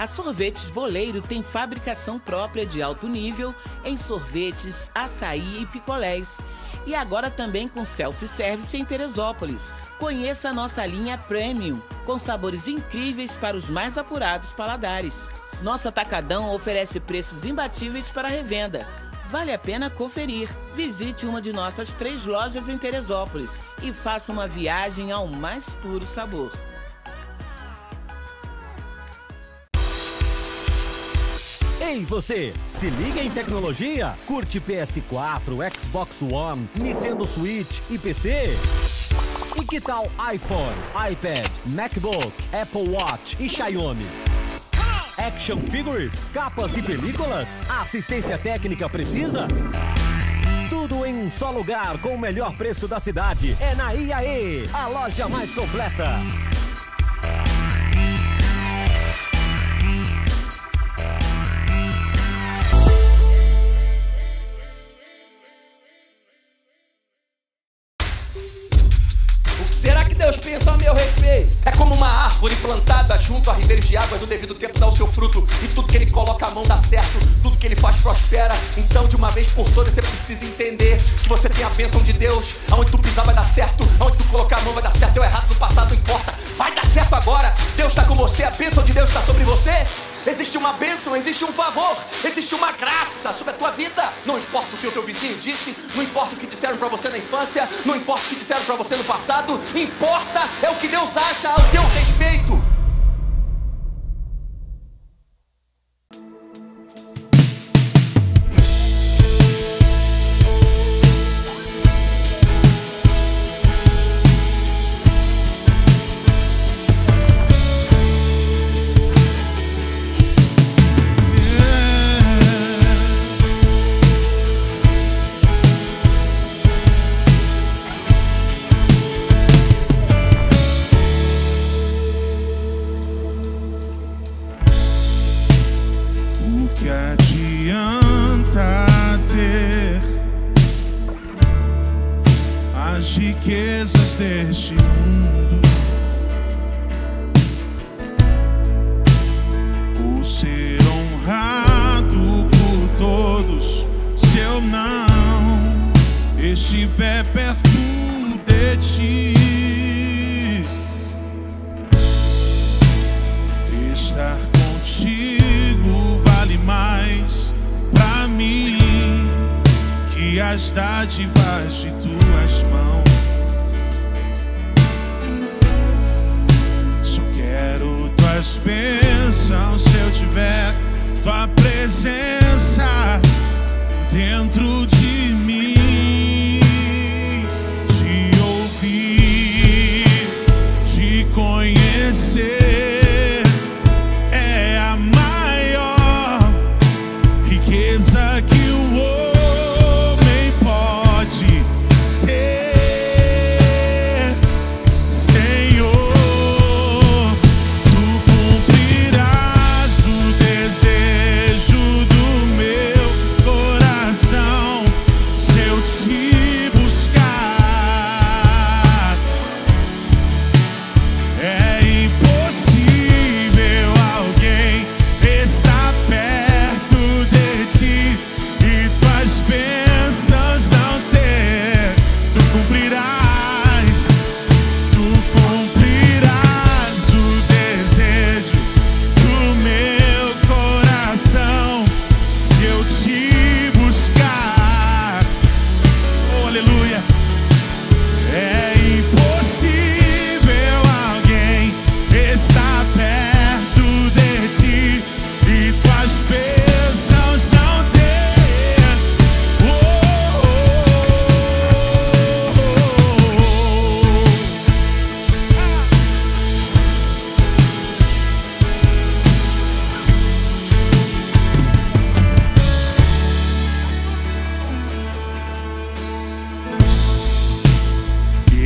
A Sorvetes Boleiro tem fabricação própria de alto nível em sorvetes, açaí e picolés. E agora também com self-service em Teresópolis. Conheça a nossa linha Premium, com sabores incríveis para os mais apurados paladares. Nosso atacadão oferece preços imbatíveis para revenda. Vale a pena conferir. Visite uma de nossas 3 lojas em Teresópolis e faça uma viagem ao mais puro sabor. Ei você, se liga em tecnologia? Curte PS4, Xbox One, Nintendo Switch e PC? E que tal iPhone, iPad, MacBook, Apple Watch e Xiaomi? Action Figures, capas e películas? A assistência técnica precisa? Tudo em um só lugar com o melhor preço da cidade. É na IAE, a loja mais completa. Será que Deus pensa a meu respeito? É como uma árvore plantada junto a ribeiros de água, no devido tempo dá o seu fruto, e tudo que ele coloca a mão dá certo, tudo que ele faz prospera. Então de uma vez por todas você precisa entender que você tem a bênção de Deus. Aonde tu pisar vai dar certo, aonde tu colocar a mão vai dar certo. Deu errado no passado, não importa, vai dar certo agora. Deus está com você, a bênção de Deus está sobre você. Existe uma bênção, existe um favor, existe uma graça sobre a tua vida. Não importa o que o teu vizinho disse, não importa o que disseram pra você na infância, não importa o que disseram pra você no passado, importa é o que Deus acha ao teu respeito. Riquezas deste mundo, o ser honrado por todos, se eu não estiver perto de ti, estar contigo vale mais pra mim que as dádivas de tuas mãos. Tuas bênçãos, se eu tiver tua presença dentro de mim, te ouvir, te conhecer, é a maior riqueza que o homem pode ter, Senhor.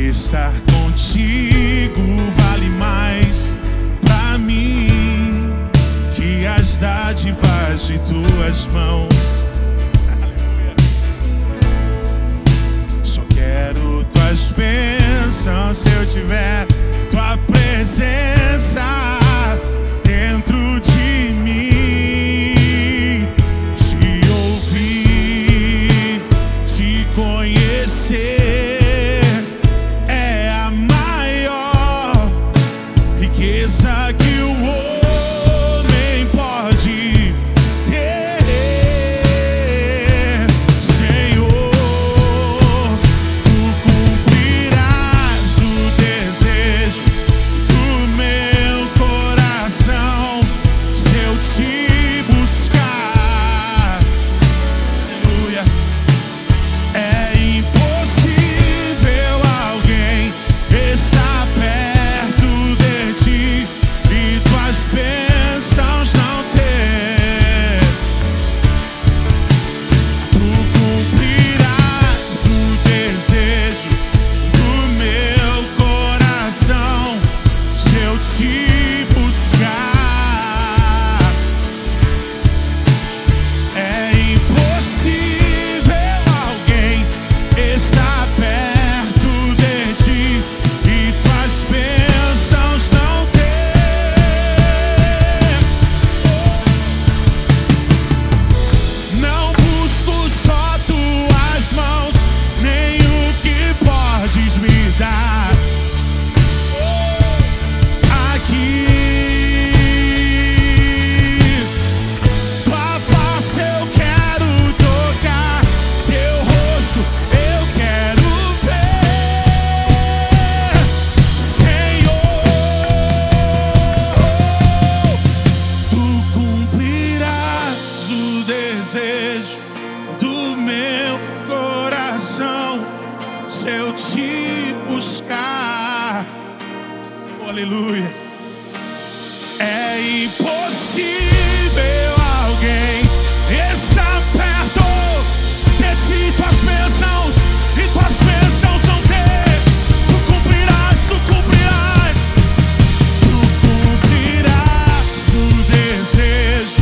Estar contigo vale mais pra mim que as dádivas de tuas mãos. Só quero tuas bênçãos, se eu tiver tua presença dentro de mim. buscar. Oh, aleluia. É impossível alguém estar perto de ti, tuas bênçãos e tuas bênçãos não ter. Tu cumprirás o desejo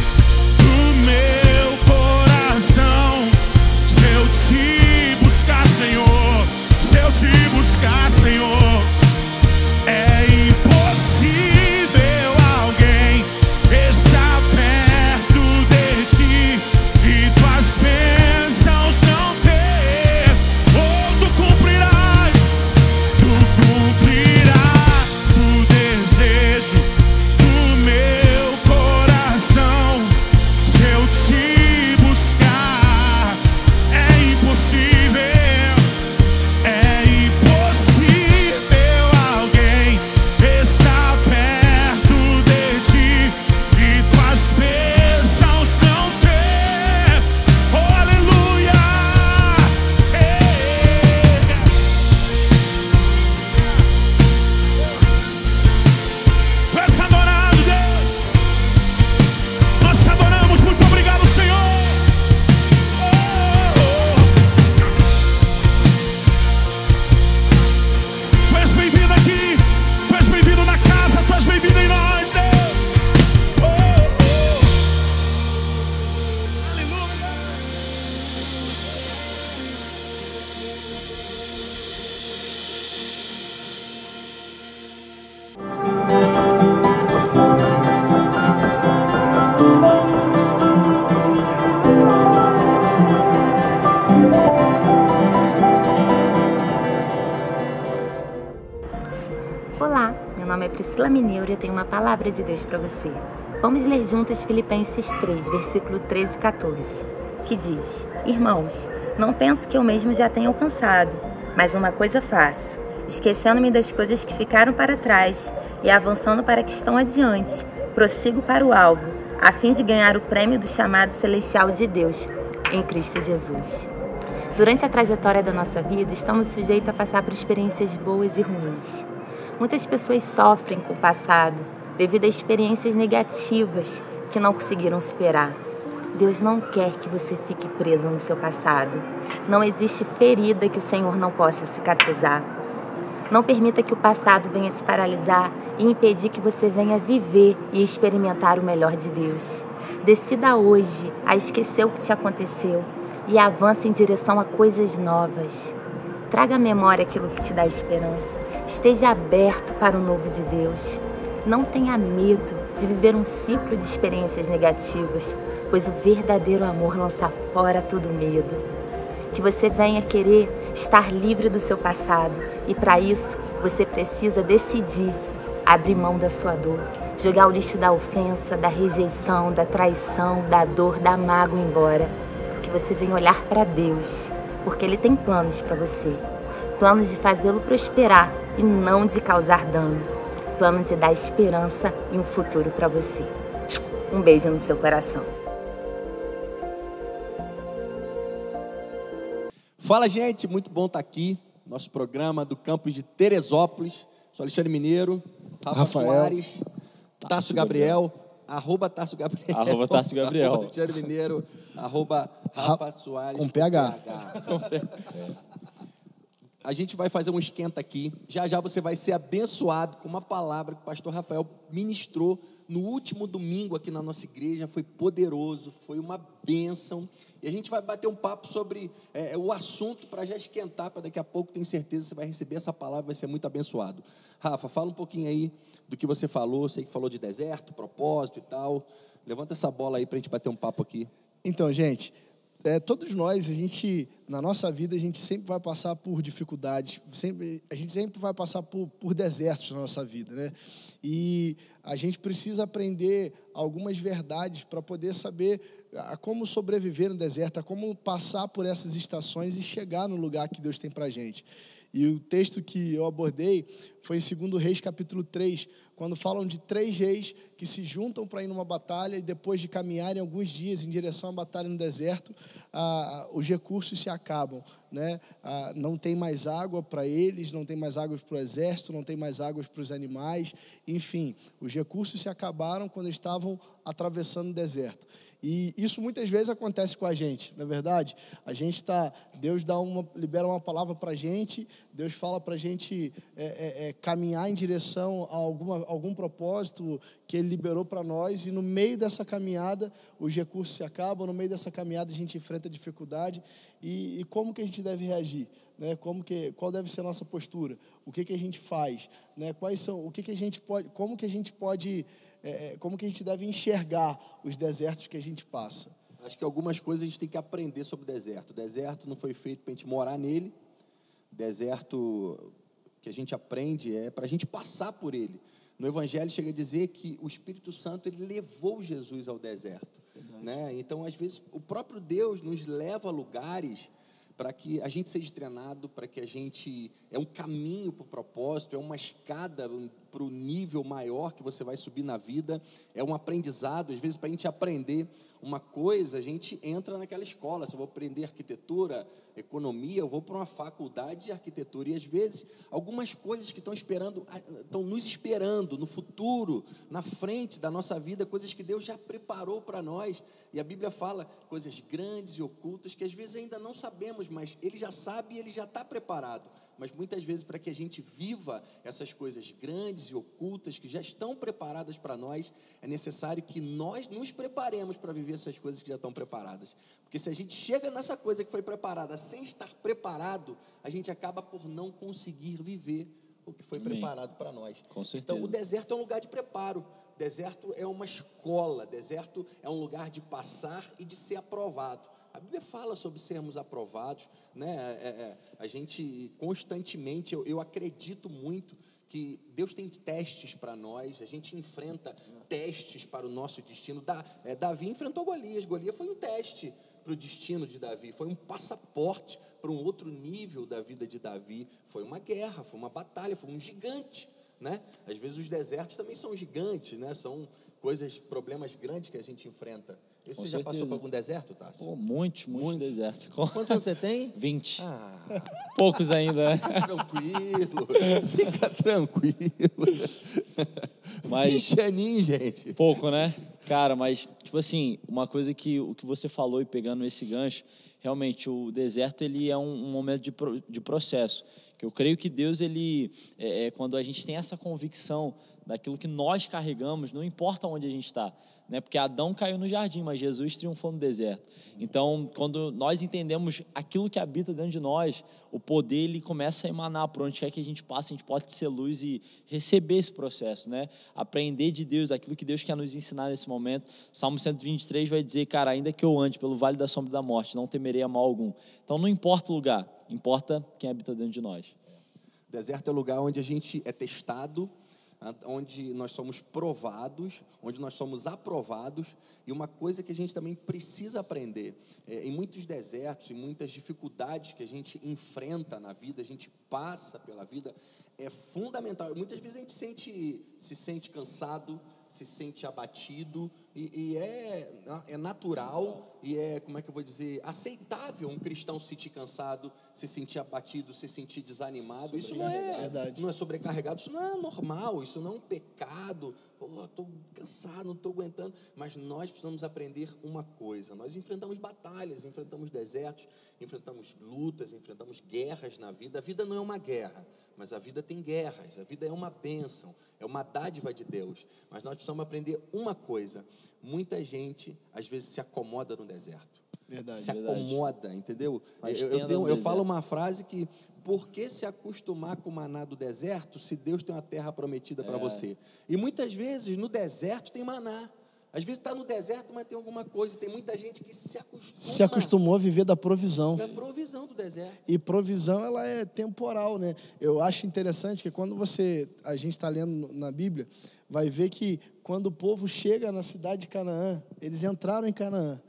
do meu coração. Se eu te buscar, Senhor, se eu te buscar, Senhor, é impossível alguém estar perto de ti e tuas bênçãos não ter. Oh, tu cumprirás o desejo do meu coração. Se eu te buscar, é impossível alguém estar perto de ti e tuas bênçãos não ter. Oh, aleluia. Tu és adorado, Deus. Nós te adoramos. Muito obrigado, Senhor. Tu és bem-vindo aqui, tu és bem-vindo na casa, tu és bem-vindo em nós, Deus. Aleluia. Olá, meu nome é Priscila Mineiro e eu tenho uma palavra de Deus para você. Vamos ler juntas Filipenses 3, versículo 13 e 14, que diz: Irmãos, não penso que eu mesmo já tenha alcançado, mas uma coisa faço, esquecendo-me das coisas que ficaram para trás e avançando para que estão adiante, prossigo para o alvo, a fim de ganhar o prêmio do chamado celestial de Deus, em Cristo Jesus. Durante a trajetória da nossa vida, estamos sujeitos a passar por experiências boas e ruins. Muitas pessoas sofrem com o passado devido a experiências negativas que não conseguiram superar. Deus não quer que você fique preso no seu passado. Não existe ferida que o Senhor não possa cicatrizar. Não permita que o passado venha te paralisar e impedir que você venha viver e experimentar o melhor de Deus. Decida hoje a esquecer o que te aconteceu e avance em direção a coisas novas. Traga à memória aquilo que te dá esperança. Esteja aberto para o novo de Deus. Não tenha medo de viver um ciclo de experiências negativas, pois o verdadeiro amor lança fora todo medo. Que você venha querer estar livre do seu passado e para isso você precisa decidir abrir mão da sua dor, jogar o lixo da ofensa, da rejeição, da traição, da dor, da mágoa embora. Que você venha olhar para Deus, porque Ele tem planos para você. Planos de fazê-lo prosperar e não de causar dano. Planos de dar esperança e um futuro para você. Um beijo no seu coração. Fala, gente, muito bom estar aqui. Nosso programa do campus de Teresópolis. Sou Alexandre Mineiro, Rafael Soares, Tarso Gabriel, @Tarso Gabriel. @Tarso Gabriel. Alexandre Mineiro, @Rafa Soares. Com PH. A gente vai fazer um esquenta aqui. Já já você vai ser abençoado com uma palavra que o pastor Rafael ministrou no último domingo aqui na nossa igreja. Foi poderoso, foi uma bênção. E a gente vai bater um papo sobre o assunto para já esquentar, para daqui a pouco, tenho certeza que você vai receber essa palavra, vai ser muito abençoado. Rafa, fala um pouquinho aí do que você falou. Sei que falou de deserto, propósito e tal. Levanta essa bola aí para a gente bater um papo aqui. Então, gente, todos nós, na nossa vida, a gente sempre vai passar por dificuldades, a gente sempre vai passar por desertos na nossa vida, né? E a gente precisa aprender algumas verdades para poder saber a como sobreviver no deserto, a como passar por essas estações e chegar no lugar que Deus tem para a gente. E o texto que eu abordei foi em 2 Reis, capítulo 3, quando falam de 3 reis que se juntam para ir numa batalha e depois de caminharem alguns dias em direção à batalha no deserto, os recursos se acabam. né? Não tem mais água para eles, não tem mais águas para o exército, não tem mais águas para os animais, enfim, os recursos se acabaram quando eles estavam atravessando o deserto. E isso muitas vezes acontece com a gente, não é verdade? A gente Deus libera uma palavra para a gente, Deus fala para a gente caminhar em direção a algum propósito que Ele liberou para nós, e no meio dessa caminhada os recursos se acabam, no meio dessa caminhada a gente enfrenta dificuldade, e como que a gente deve reagir? Né? Qual deve ser a nossa postura? O que a gente faz? Né? Como que a gente deve enxergar os desertos que a gente passa? Acho que algumas coisas a gente tem que aprender sobre o deserto. O deserto não foi feito para a gente morar nele. O deserto que a gente aprende é para a gente passar por ele. No Evangelho chega a dizer que o Espírito Santo ele levou Jesus ao deserto. Né? Então, às vezes, o próprio Deus nos leva a lugares para que a gente seja treinado, para que a gente... É um caminho para o propósito, é uma escada para o nível maior que você vai subir na vida, é um aprendizado. Às vezes, para a gente aprender uma coisa, a gente entra naquela escola. Se eu vou aprender arquitetura, economia, eu vou para uma faculdade de arquitetura. E, às vezes, algumas coisas que estão nos esperando no futuro, na frente da nossa vida, coisas que Deus já preparou para nós. E a Bíblia fala coisas grandes e ocultas que, às vezes, ainda não sabemos, mas Ele já sabe e Ele já está preparado. Mas, muitas vezes, para que a gente viva essas coisas grandes e ocultas que já estão preparadas para nós, é necessário que nós nos preparemos para viver essas coisas que já estão preparadas. Porque se a gente chega nessa coisa que foi preparada sem estar preparado, a gente acaba por não conseguir viver o que foi preparado para nós. Com certeza. Então, o deserto é um lugar de preparo. Deserto é uma escola. Deserto é um lugar de passar e de ser aprovado. A Bíblia fala sobre sermos aprovados, né? A gente constantemente, eu acredito muito que Deus tem testes para nós, a gente enfrenta testes para o nosso destino. Davi enfrentou Golias. Golias foi um teste para o destino de Davi, foi um passaporte para um outro nível da vida de Davi. Foi uma guerra, foi uma batalha, foi um gigante, né? Às vezes os desertos também são gigantes, né? São problemas grandes que a gente enfrenta. Você já passou por algum deserto, Tássio? Pô, muitos desertos. Quantos anos você tem? 20. Poucos ainda, né? Fica tranquilo. Mas 20 aninhos, gente. Pouco, né? Cara, mas, tipo assim, uma coisa que o que você falou, e pegando esse gancho, realmente, o deserto, ele é um momento de processo. Que eu creio que Deus, quando a gente tem essa convicção daquilo que nós carregamos, não importa onde a gente está, né? Porque Adão caiu no jardim, mas Jesus triunfou no deserto. Então, quando nós entendemos aquilo que habita dentro de nós, o poder ele começa a emanar por onde quer que a gente passe, a gente pode ser luz e receber esse processo, né? Aprender de Deus, aquilo que Deus quer nos ensinar nesse momento. Salmo 123 vai dizer, cara, ainda que eu ande pelo vale da sombra da morte, não temerei a mal algum. Então, não importa o lugar, importa quem habita dentro de nós. Deserto é o lugar onde a gente é testado, onde nós somos provados, onde nós somos aprovados. E uma coisa que a gente também precisa aprender, em muitos desertos, em muitas dificuldades que a gente enfrenta na vida, a gente passa pela vida, é fundamental. Muitas vezes a gente se sente cansado, se sente abatido, e é natural, e como é que eu vou dizer, aceitável um cristão se sentir cansado, se sentir abatido, se sentir desanimado. Isso não é sobrecarregado, isso não é normal, isso não é um pecado. Estou cansado, não estou aguentando. Mas nós precisamos aprender uma coisa: nós enfrentamos batalhas, enfrentamos desertos, enfrentamos lutas, enfrentamos guerras na vida. A vida não é uma guerra, mas a vida tem guerras. A vida é uma bênção, é uma dádiva de Deus. Mas nós precisamos aprender uma coisa: muita gente às vezes se acomoda no deserto. Verdade. Se acomoda, entendeu? Eu falo uma frase que: por que se acostumar com o maná do deserto se Deus tem uma terra prometida para você? E muitas vezes no deserto tem maná. Às vezes está no deserto, mas tem alguma coisa. Tem muita gente que se acostumou a viver da provisão. Da provisão do deserto. E provisão, ela é temporal, né? Eu acho interessante que quando a gente está lendo na Bíblia, vai ver que quando o povo chega na cidade de Canaã, eles entraram em Canaã.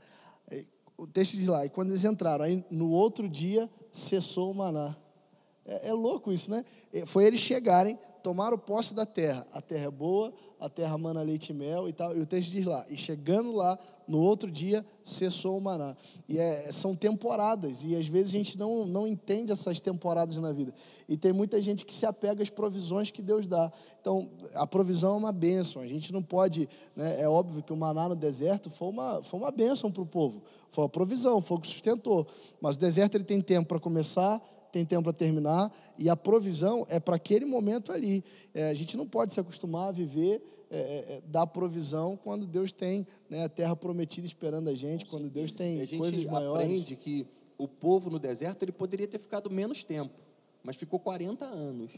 O texto diz lá, e quando eles entraram, aí no outro dia cessou o maná. É louco isso, né? Foi eles chegarem, tomaram posse da terra. A terra é boa, a terra mana leite e mel e tal. E o texto diz lá, e chegando lá, no outro dia, cessou o maná. E são temporadas, e às vezes a gente não entende essas temporadas na vida. E tem muita gente que se apega às provisões que Deus dá. Então, a provisão é uma bênção. A gente não pode, né, é óbvio que o maná no deserto foi uma bênção para o povo. Foi uma provisão, foi o que sustentou. Mas o deserto ele tem tempo para começar, tem tempo para terminar, e a provisão é para aquele momento ali. A gente não pode se acostumar a viver da provisão quando Deus tem, né, a terra prometida esperando a gente, quando Deus tem coisas maiores. A gente aprende que o povo no deserto ele poderia ter ficado menos tempo, mas ficou 40 anos.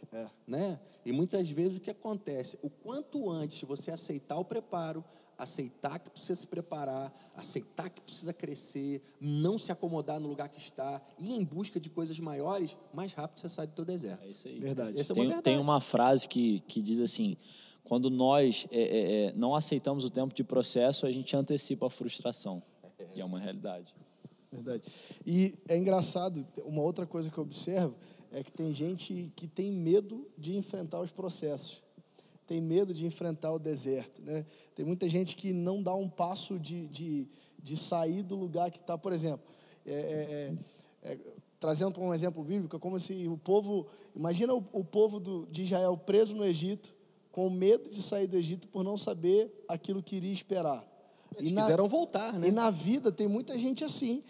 Né? E muitas vezes o que acontece? O quanto antes você aceitar o preparo, aceitar que precisa se preparar, aceitar que precisa crescer, não se acomodar no lugar que está, ir em busca de coisas maiores, mais rápido você sai do teu deserto. É isso aí. Verdade. Essa é uma verdade. Tem uma frase que diz assim, quando nós não aceitamos o tempo de processo, a gente antecipa a frustração. E é uma realidade. Verdade. E é engraçado, uma outra coisa que eu observo é que tem gente que tem medo de enfrentar os processos, tem medo de enfrentar o deserto, né? Tem muita gente que não dá um passo de sair do lugar que está, por exemplo, trazendo para um exemplo bíblico, é como se o povo, imagina o povo de Israel preso no Egito, com medo de sair do Egito por não saber aquilo que iria esperar. Eles quiseram voltar, né? E na vida tem muita gente assim,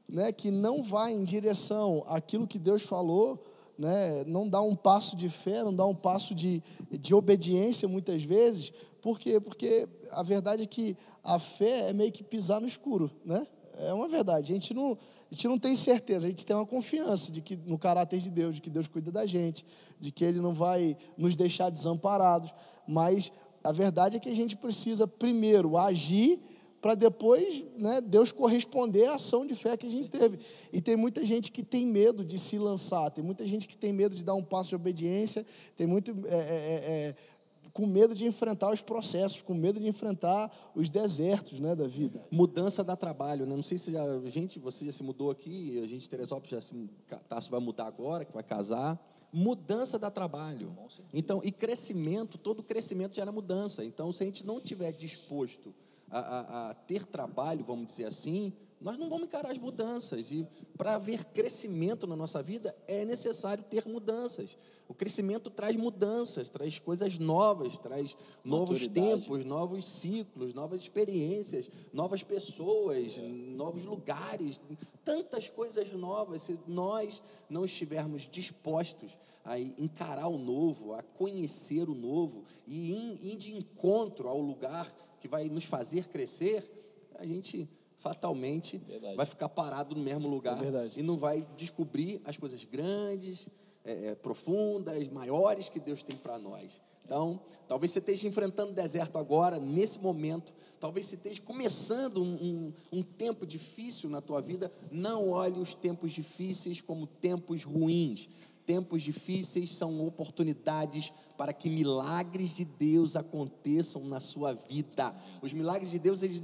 né, que não vai em direção àquilo que Deus falou, né, não dá um passo de fé, não dá um passo de obediência muitas vezes. Por quê? Porque a verdade é que a fé é meio que pisar no escuro, né? É uma verdade. A gente não tem certeza, a gente tem uma confiança de que, no caráter de Deus, de que Deus cuida da gente, de que Ele não vai nos deixar desamparados, mas a verdade é que a gente precisa primeiro agir para depois, né, Deus corresponder à ação de fé que a gente teve. E tem muita gente que tem medo de se lançar, tem muita gente que tem medo de dar um passo de obediência, tem muito com medo de enfrentar os processos, com medo de enfrentar os desertos, né, da vida. Mudança dá trabalho, né? Não sei se você já se mudou aqui, a gente, Teresópolis, Tasso vai mudar agora, que vai casar. Mudança dá trabalho. Então, e crescimento, todo crescimento gera mudança. Então, se a gente não estiver disposto a ter trabalho, vamos dizer assim, nós não vamos encarar as mudanças. E para haver crescimento na nossa vida, é necessário ter mudanças. O crescimento traz mudanças, traz coisas novas, traz novos tempos, novos ciclos, novas experiências, novas pessoas, novos lugares, tantas coisas novas. Se nós não estivermos dispostos a encarar o novo, a conhecer o novo e ir de encontro ao lugar que vai nos fazer crescer, a gente fatalmente vai ficar parado no mesmo lugar e não vai descobrir as coisas grandes, profundas, maiores que Deus tem para nós. Então, talvez você esteja enfrentando o deserto agora, nesse momento, talvez você esteja começando um tempo difícil na tua vida. Não olhe os tempos difíceis como tempos ruins. Tempos difíceis são oportunidades para que milagres de Deus aconteçam na sua vida. Os milagres de Deus, eles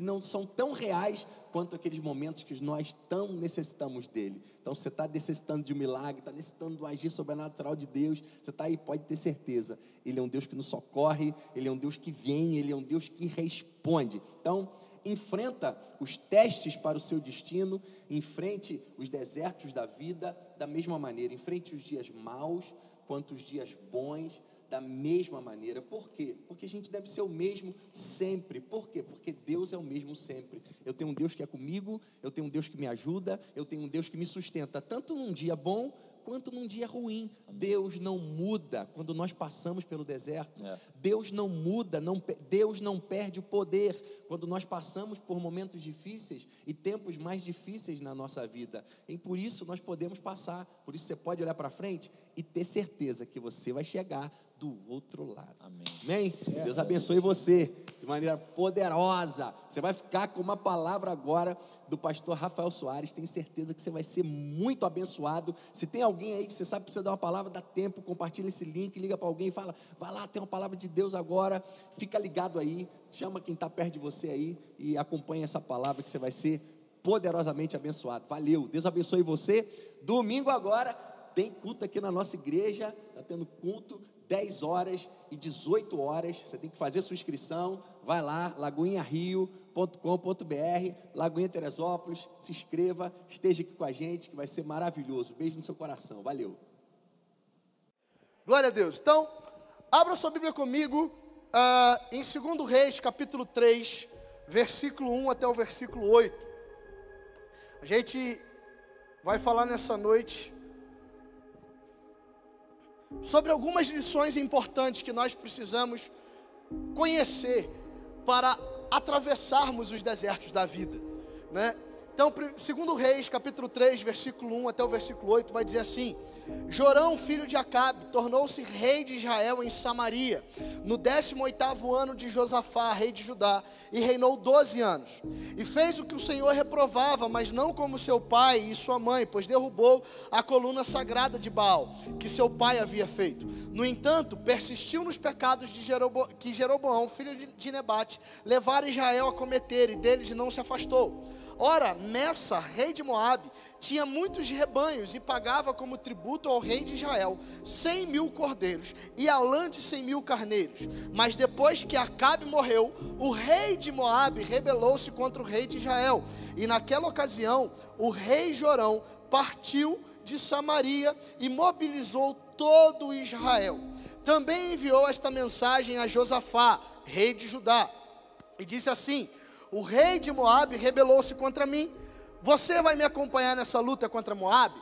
não são tão reais quanto aqueles momentos que nós tão necessitamos dele. Então, você está necessitando de um milagre, está necessitando do agir sobrenatural de Deus, você está aí, pode ter certeza. Ele é um Deus que nos socorre, Ele é um Deus que vem, Ele é um Deus que responde. Então, enfrenta os testes para o seu destino, enfrente os desertos da vida da mesma maneira, enfrente os dias maus quanto os dias bons da mesma maneira. Por quê? Porque a gente deve ser o mesmo sempre. Por quê? Porque Deus é o mesmo sempre. Eu tenho um Deus que é comigo, eu tenho um Deus que me ajuda, eu tenho um Deus que me sustenta, tanto num dia bom quanto num dia ruim. Deus não muda quando nós passamos pelo deserto. Deus não muda, Deus não perde o poder quando nós passamos por momentos difíceis e tempos mais difíceis na nossa vida. E por isso nós podemos passar, por isso você pode olhar para frente e ter certeza que você vai chegar do outro lado. Amém? Deus abençoe você de maneira poderosa. Você vai ficar com uma palavra agora do pastor Rafael Soares. Tenho certeza que você vai ser muito abençoado. Se tem alguém aí que você sabe que precisa dar uma palavra, dá tempo, compartilha esse link, liga para alguém e fala, vai lá, tem uma palavra de Deus agora. Fica ligado aí, chama quem está perto de você aí e acompanha essa palavra que você vai ser poderosamente abençoado. Valeu, Deus abençoe você. Domingo agora tem culto aqui na nossa igreja, está tendo culto 10h e 18h. Você tem que fazer sua inscrição. Vai lá, lagoinhario.com.br, Lagoinha Teresópolis. Se inscreva, esteja aqui com a gente, que vai ser maravilhoso. Beijo no seu coração. Valeu. Glória a Deus. Então, abra sua Bíblia comigo em 2 Reis, capítulo 3, versículo 1 até o versículo 8. A gente vai falar nessa noite sobre algumas lições importantes que nós precisamos conhecer para atravessarmos os desertos da vida, né? Então, 2 Reis, capítulo 3, versículo 1 até o versículo 8, vai dizer assim: Jorão, filho de Acabe, tornou-se rei de Israel em Samaria, no 18º ano de Josafá, rei de Judá, e reinou 12 anos. E fez o que o Senhor reprovava, mas não como seu pai e sua mãe, pois derrubou a coluna sagrada de Baal, que seu pai havia feito. No entanto, persistiu nos pecados que Jeroboão, filho de Nebate, levara Israel a cometer, e deles não se afastou. Ora, Messa, rei de Moabe, tinha muitos rebanhos e pagava como tributo ao rei de Israel 100.000 cordeiros e a lã de 100.000 carneiros. Mas depois que Acabe morreu, o rei de Moabe rebelou-se contra o rei de Israel. E naquela ocasião, o rei Jorão partiu de Samaria e mobilizou todo Israel. Também enviou esta mensagem a Josafá, rei de Judá, e disse assim: o rei de Moabe rebelou-se contra mim. Você vai me acompanhar nessa luta contra Moabe?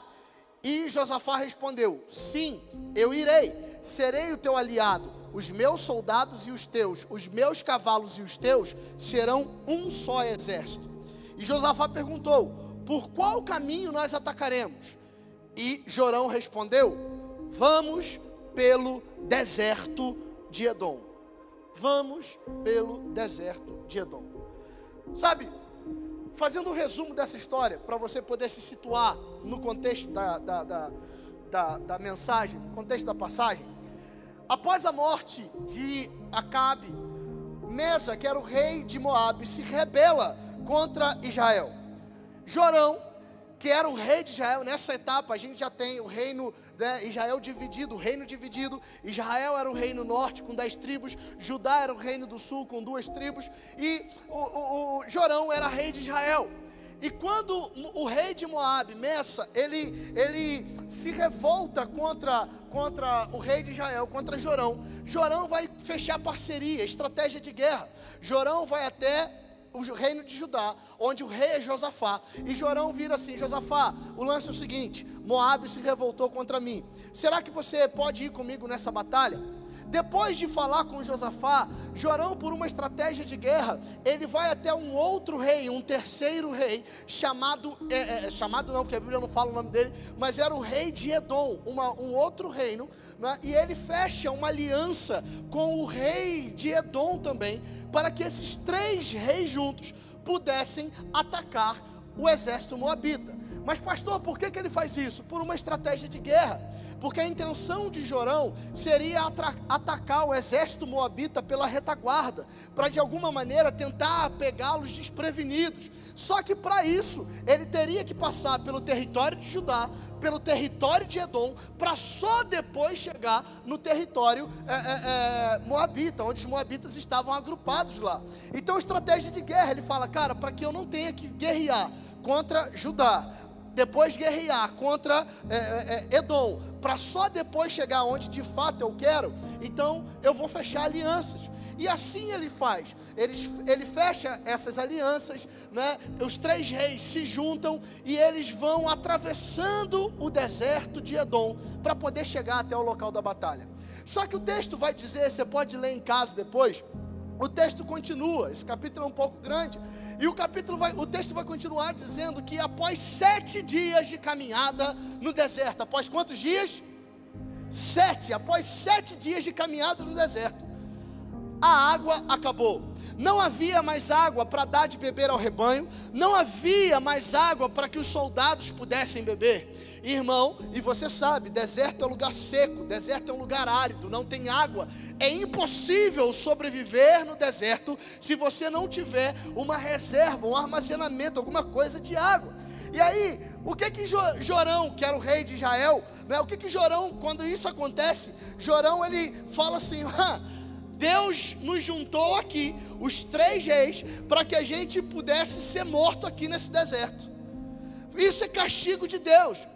E Josafá respondeu: sim, eu irei. Serei o teu aliado. Os meus soldados e os teus, os meus cavalos e os teus serão um só exército. E Josafá perguntou: por qual caminho nós atacaremos? E Jorão respondeu: vamos pelo deserto de Edom. Vamos pelo deserto de Edom. Sabe, fazendo um resumo dessa história, para você poder se situar no contexto da mensagem, no contexto da passagem. Após a morte de Acabe, Mesa, que era o rei de Moabe, se rebela contra Israel. Jorão, que era o rei de Israel, nessa etapa a gente já tem o reino, né, Israel dividido, o reino dividido. Israel era o reino norte com 10 tribos, Judá era o reino do sul com 2 tribos, e o Jorão era rei de Israel. E quando o rei de Moabe, Messa, ele se revolta contra o rei de Israel, contra Jorão, Jorão vai fechar parceria, estratégia de guerra. Jorão vai até o reino de Judá, onde o rei é Josafá, e Jorão vira assim: Josafá, o lance é o seguinte, Moabe se revoltou contra mim, será que você pode ir comigo nessa batalha? Depois de falar com Josafá, Jorão, por uma estratégia de guerra, ele vai até um outro rei, um terceiro rei, chamado não, porque a Bíblia não fala o nome dele, mas era o rei de Edom, um outro reino, né? E ele fecha uma aliança com o rei de Edom também, para que esses 3 reis juntos pudessem atacar o exército moabita. Mas pastor, por que ele faz isso? Por uma estratégia de guerra. Porque a intenção de Jorão seria atacar o exército moabita pela retaguarda, para de alguma maneira tentar pegá-los desprevenidos. Só que para isso, ele teria que passar pelo território de Judá, pelo território de Edom, para só depois chegar no território moabita, onde os moabitas estavam agrupados lá. Então, estratégia de guerra, ele fala: cara, para que eu não tenha que guerrear contra Judá, depois guerrear contra Edom, para só depois chegar onde de fato eu quero, então eu vou fechar alianças. E assim ele faz, ele fecha essas alianças, né? Os 3 reis se juntam e eles vão atravessando o deserto de Edom para poder chegar até o local da batalha. Só que o texto vai dizer, você pode ler em casa depois, o texto continua, esse capítulo é um pouco grande, e o texto vai continuar dizendo que após 7 dias de caminhada no deserto, após quantos dias? 7, após 7 dias de caminhada no deserto, a água acabou. Não havia mais água para dar de beber ao rebanho, não havia mais água para que os soldados pudessem beber. Irmão, e você sabe, deserto é um lugar seco, deserto é um lugar árido, não tem água. É impossível sobreviver no deserto se você não tiver uma reserva, um armazenamento, alguma coisa de água. E aí, o que Jorão, que era o rei de Israel, né? O que Jorão, quando isso acontece, Jorão ele fala assim: Deus nos juntou aqui, os 3 reis, para que a gente pudesse ser morto aqui nesse deserto. Isso é castigo de Deus.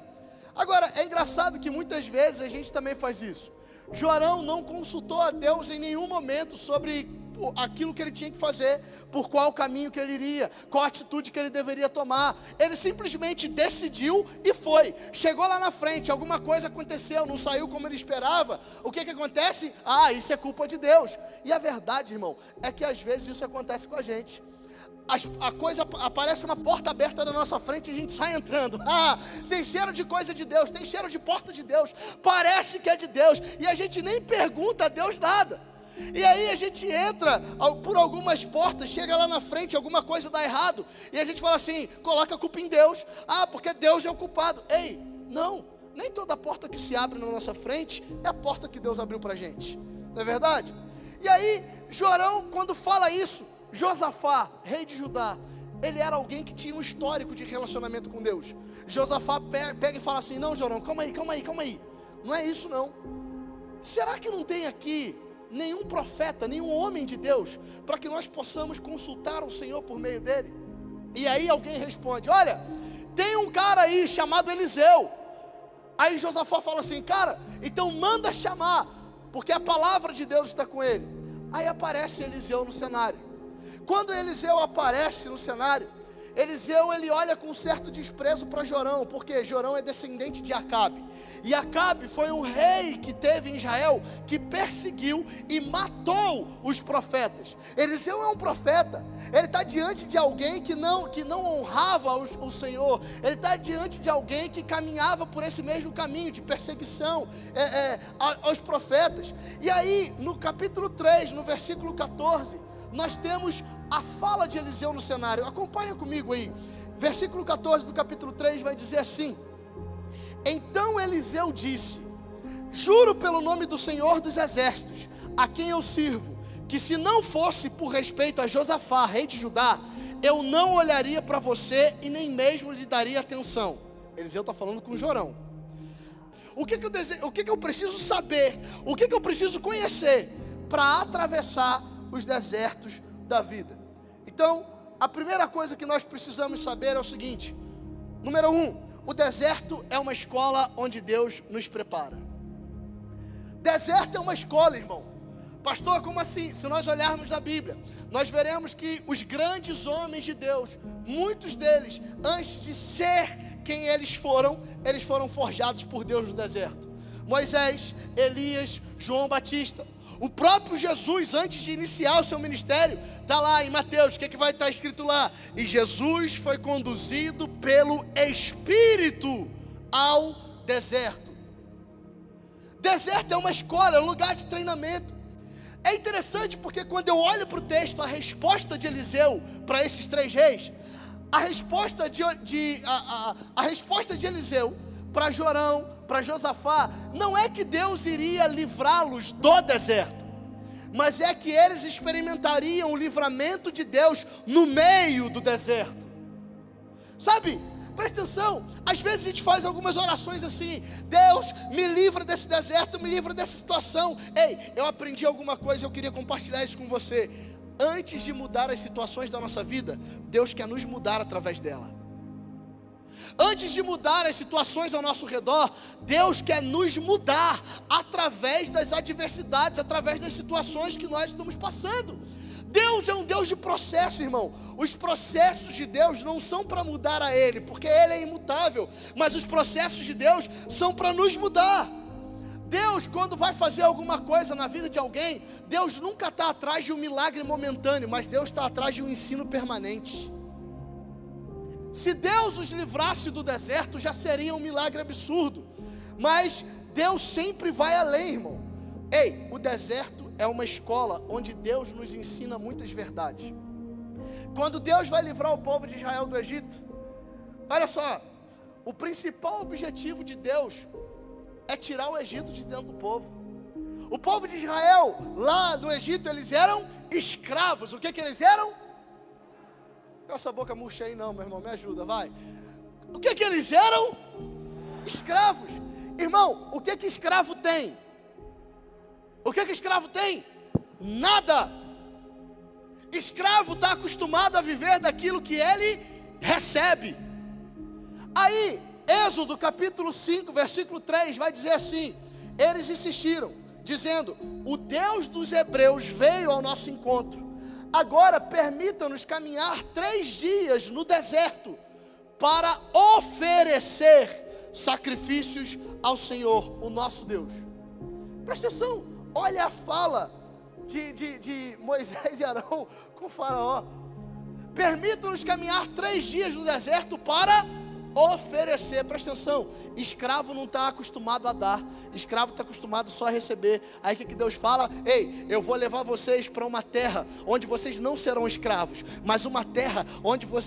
Agora, é engraçado que muitas vezes a gente também faz isso. Jorão não consultou a Deus em nenhum momento sobre aquilo que ele tinha que fazer, por qual caminho que ele iria, qual atitude que ele deveria tomar. Ele simplesmente decidiu e foi. Chegou lá na frente, alguma coisa aconteceu, não saiu como ele esperava. O que acontece? Isso é culpa de Deus. E a verdade, irmão, é que às vezes isso acontece com a gente. A coisa aparece uma porta aberta na nossa frente e a gente sai entrando. Tem cheiro de coisa de Deus, tem cheiro de porta de Deus, parece que é de Deus, e a gente nem pergunta a Deus nada. E aí a gente entra por algumas portas, chega lá na frente, alguma coisa dá errado, e a gente fala assim, coloca a culpa em Deus. Porque Deus é o culpado. Ei, não, nem toda porta que se abre na nossa frente é a porta que Deus abriu pra gente, não é verdade? E aí, Jorão, quando fala isso, Josafá, rei de Judá, ele era alguém que tinha um histórico de relacionamento com Deus. Josafá pega e fala assim: não, Jorão, calma aí, não é isso não. Será que não tem aqui nenhum profeta, nenhum homem de Deus, para que nós possamos consultar o Senhor por meio dele? E aí alguém responde: olha, tem um cara aí chamado Eliseu. Aí Josafá fala assim: cara, então manda chamar, porque a palavra de Deus está com ele. Aí aparece Eliseu no cenário. Quando Eliseu aparece no cenário, Eliseu ele olha com certo desprezo para Jorão, porque Jorão é descendente de Acabe, e Acabe foi um rei que teve em Israel, que perseguiu e matou os profetas. Eliseu é um profeta, ele está diante de alguém que não honrava o Senhor, ele está diante de alguém que caminhava por esse mesmo caminho de perseguição aos profetas. E aí no capítulo 3, no versículo 14, nós temos a fala de Eliseu no cenário. Acompanha comigo aí. Versículo 14 do capítulo 3 vai dizer assim: então Eliseu disse: juro pelo nome do Senhor dos exércitos, a quem eu sirvo, que se não fosse por respeito a Josafá, rei de Judá, eu não olharia para você e nem mesmo lhe daria atenção. Eliseu está falando com Jorão. O que eu preciso saber? O que eu preciso conhecer para atravessar os desertos da vida? Então, a primeira coisa que nós precisamos saber é o seguinte: número 1, o deserto é uma escola onde Deus nos prepara. Deserto é uma escola, irmão. Pastor, como assim? Se nós olharmos na Bíblia, nós veremos que os grandes homens de Deus, muitos deles, antes de ser quem eles foram forjados por Deus no deserto. Moisés, Elias, João Batista. O próprio Jesus, antes de iniciar o seu ministério, está lá em Mateus, o que vai estar escrito lá? E Jesus foi conduzido pelo Espírito ao deserto. Deserto é uma escola, é um lugar de treinamento. É interessante porque quando eu olho para o texto, a resposta de Eliseu para esses 3 reis, a resposta de Eliseu para Jorão, para Josafá, não é que Deus iria livrá-los do deserto, mas é que eles experimentariam o livramento de Deus no meio do deserto. Sabe, presta atenção, às vezes a gente faz algumas orações assim: Deus, me livra desse deserto, me livra dessa situação. Ei, eu aprendi alguma coisa e eu queria compartilhar isso com você. Antes de mudar as situações da nossa vida, Deus quer nos mudar através dela. Antes de mudar as situações ao nosso redor, Deus quer nos mudar através das adversidades, através das situações que nós estamos passando. Deus é um Deus de processo, irmão. Os processos de Deus não são para mudar a Ele, porque Ele é imutável, mas os processos de Deus são para nos mudar. Deus, quando vai fazer alguma coisa na vida de alguém, Deus nunca está atrás de um milagre momentâneo, mas Deus está atrás de um ensino permanente. Se Deus os livrasse do deserto, já seria um milagre absurdo, mas Deus sempre vai além, irmão. Ei, o deserto é uma escola onde Deus nos ensina muitas verdades. Quando Deus vai livrar o povo de Israel do Egito, olha só, o principal objetivo de Deus é tirar o Egito de dentro do povo. O povo de Israel, lá no Egito, eles eram escravos. O que eles eram? Essa boca murcha aí não, meu irmão, me ajuda, vai. O que eles eram? Escravos. Irmão, o que escravo tem? O que escravo tem? Nada. Escravo está acostumado a viver daquilo que ele recebe. Aí, Êxodo capítulo 5, versículo 3, vai dizer assim: eles insistiram, dizendo: o Deus dos hebreus veio ao nosso encontro. Agora permita-nos caminhar 3 dias no deserto para oferecer sacrifícios ao Senhor, o nosso Deus. Presta atenção, olha a fala de Moisés e Arão com o faraó. Permita-nos caminhar 3 dias no deserto para oferecer. Presta atenção, escravo não está acostumado a dar, escravo está acostumado só a receber. Aí o que Deus fala? Ei, eu vou levar vocês para uma terra onde vocês não serão escravos, mas uma terra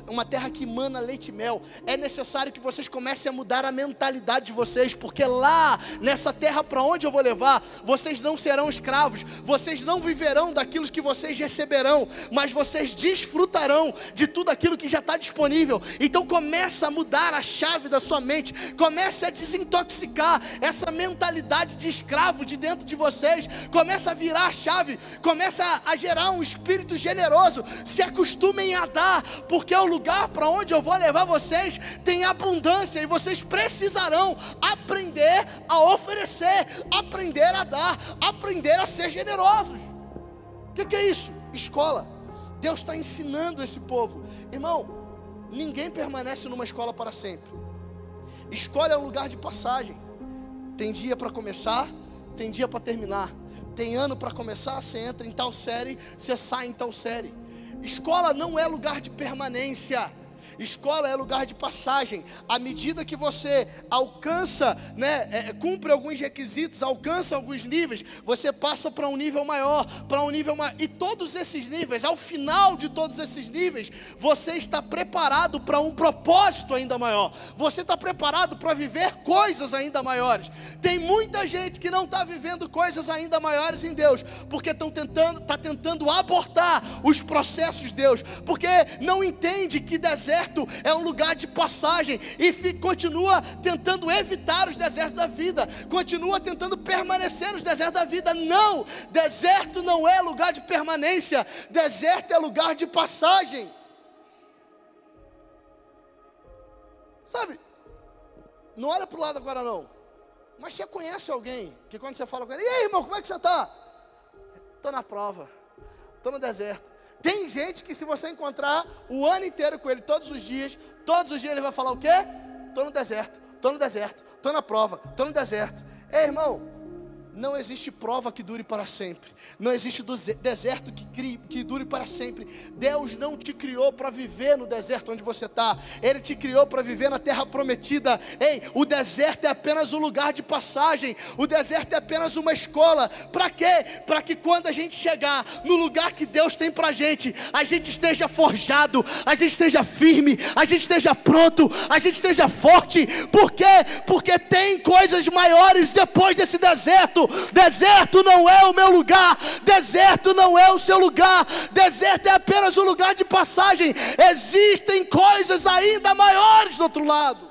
uma terra que emana leite e mel. É necessário que vocês comecem a mudar a mentalidade de vocês, porque lá nessa terra para onde eu vou levar, vocês não serão escravos, vocês não viverão daquilo que vocês receberão, mas vocês desfrutarão de tudo aquilo que já está disponível. Então começa a mudar a chave da sua mente, comece a desintoxicar essa mentalidade de escravo de dentro de vocês, começa a virar a chave, começa a gerar um espírito generoso. Se acostumem a dar, porque o lugar para onde eu vou levar vocês tem abundância, e vocês precisarão aprender a oferecer, aprender a dar, aprender a ser generosos. O que é isso? Escola. Deus está ensinando esse povo. Irmão, ninguém permanece numa escola para sempre. Escola é um lugar de passagem. Tem dia para começar, tem dia para terminar. Tem ano para começar, você entra em tal série, você sai em tal série. Escola não é lugar de permanência. Escola é lugar de passagem. À medida que você alcança, cumpre alguns requisitos, alcança alguns níveis, você passa para um nível maior, e todos esses níveis, ao final de todos esses níveis, você está preparado para um propósito ainda maior. Você está preparado para viver coisas ainda maiores. Tem muita gente que não está vivendo coisas ainda maiores em Deus, porque está tentando abortar os processos de Deus, porque não entende que deserto é um lugar de passagem, e continua tentando evitar os desertos da vida, continua tentando permanecer nos desertos da vida. Não, deserto não é lugar de permanência, deserto é lugar de passagem. Sabe, não olha para o lado agora não, mas você conhece alguém que quando você fala com ele: e aí, irmão, como é que você está? Estou na prova, estou no deserto. Tem gente que se você encontrar o ano inteiro com ele, todos os dias ele vai falar o quê? Estou no deserto, estou na prova, estou no deserto. Ei, irmão, não existe prova que dure para sempre, não existe deserto que dure para sempre. Deus não te criou para viver no deserto onde você está, Ele te criou para viver na terra prometida. Ei, o deserto é apenas um lugar de passagem, o deserto é apenas uma escola. Para quê? Para que quando a gente chegar no lugar que Deus tem para a gente esteja forjado, a gente esteja firme, a gente esteja pronto, a gente esteja forte. Por quê? Porque tem coisas maiores depois desse deserto. Deserto não é o meu lugar, deserto não é o seu lugar, deserto é apenas um lugar de passagem. Existem coisas ainda maiores do outro lado.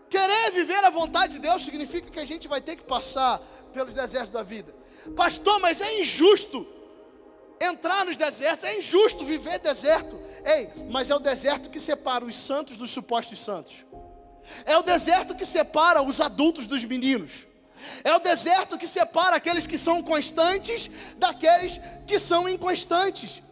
Querer viver a vontade de Deus significa que a gente vai ter que passar pelos desertos da vida. Pastor, mas é injusto entrar nos desertos, é injusto viver deserto. Ei, mas é o deserto que separa os santos dos supostos santos. É o deserto que separa os adultos dos meninos. É o deserto que separa aqueles que são constantes daqueles que são inconstantes.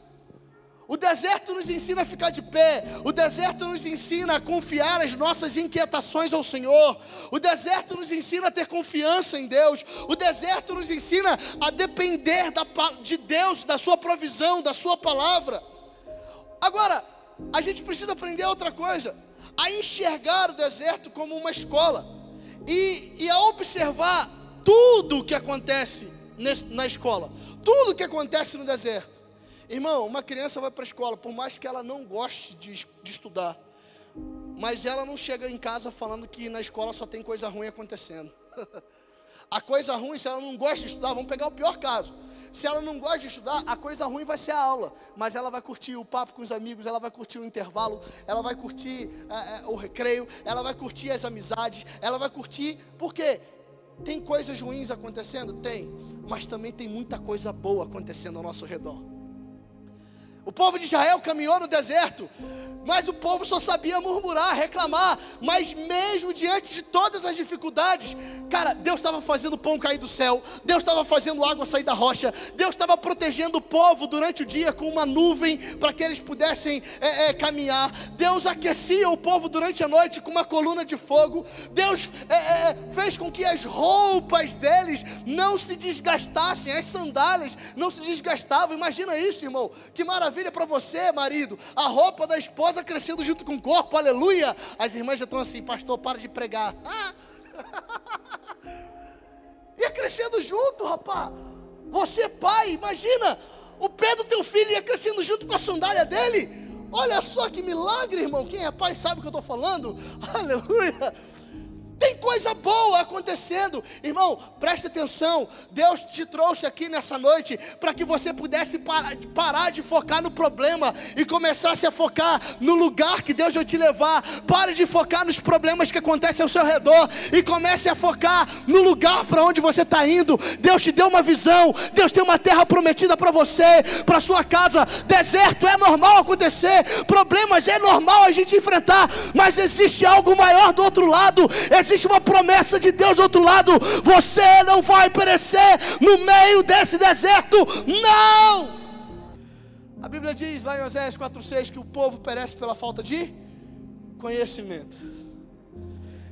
O deserto nos ensina a ficar de pé. O deserto nos ensina a confiar as nossas inquietações ao Senhor. O deserto nos ensina a ter confiança em Deus. O deserto nos ensina a depender de Deus, da sua provisão, da sua palavra. Agora, a gente precisa aprender outra coisa: a enxergar o deserto como uma escola, e a observar tudo o que acontece na escola, tudo o que acontece no deserto. Irmão, uma criança vai para a escola, por mais que ela não goste de estudar, mas ela não chega em casa falando que na escola só tem coisa ruim acontecendo. A coisa ruim, se ela não gosta de estudar, vamos pegar o pior caso. Se ela não gosta de estudar, a coisa ruim vai ser a aula. Mas ela vai curtir o papo com os amigos, ela vai curtir o intervalo, ela vai curtir o recreio, ela vai curtir as amizades, ela vai curtir... Por quê? Tem coisas ruins acontecendo? Tem. Mas também tem muita coisa boa acontecendo ao nosso redor. O povo de Israel caminhou no deserto, mas o povo só sabia murmurar, reclamar. Mas mesmo diante de todas as dificuldades, cara, Deus estava fazendo pão cair do céu, Deus estava fazendo água sair da rocha, Deus estava protegendo o povo durante o dia com uma nuvem para que eles pudessem caminhar. Deus aquecia o povo durante a noite com uma coluna de fogo. Deus fez com que as roupas deles não se desgastassem, as sandálias não se desgastavam. Imagina isso, irmão, que maravilha para você, marido, a roupa da esposa crescendo junto com o corpo, aleluia. As irmãs já estão assim, pastor, para de pregar. Ia crescendo junto, rapaz. Você, pai, imagina, o pé do teu filho ia crescendo junto com a sandália dele. Olha só que milagre, irmão. Quem é pai sabe o que eu estou falando, aleluia. Tem coisa boa acontecendo. Irmão, preste atenção. Deus te trouxe aqui nessa noite para que você pudesse parar de focar no problema e começasse a focar no lugar que Deus vai te levar. Pare de focar nos problemas que acontecem ao seu redor e comece a focar no lugar para onde você está indo. Deus te deu uma visão. Deus tem uma terra prometida para você, para sua casa. Deserto é normal acontecer, problemas é normal a gente enfrentar, mas existe algo maior do outro lado. Existe uma promessa de Deus do outro lado. Você não vai perecer no meio desse deserto, não. A Bíblia diz lá em Oséias 4:6 que o povo perece pela falta de conhecimento.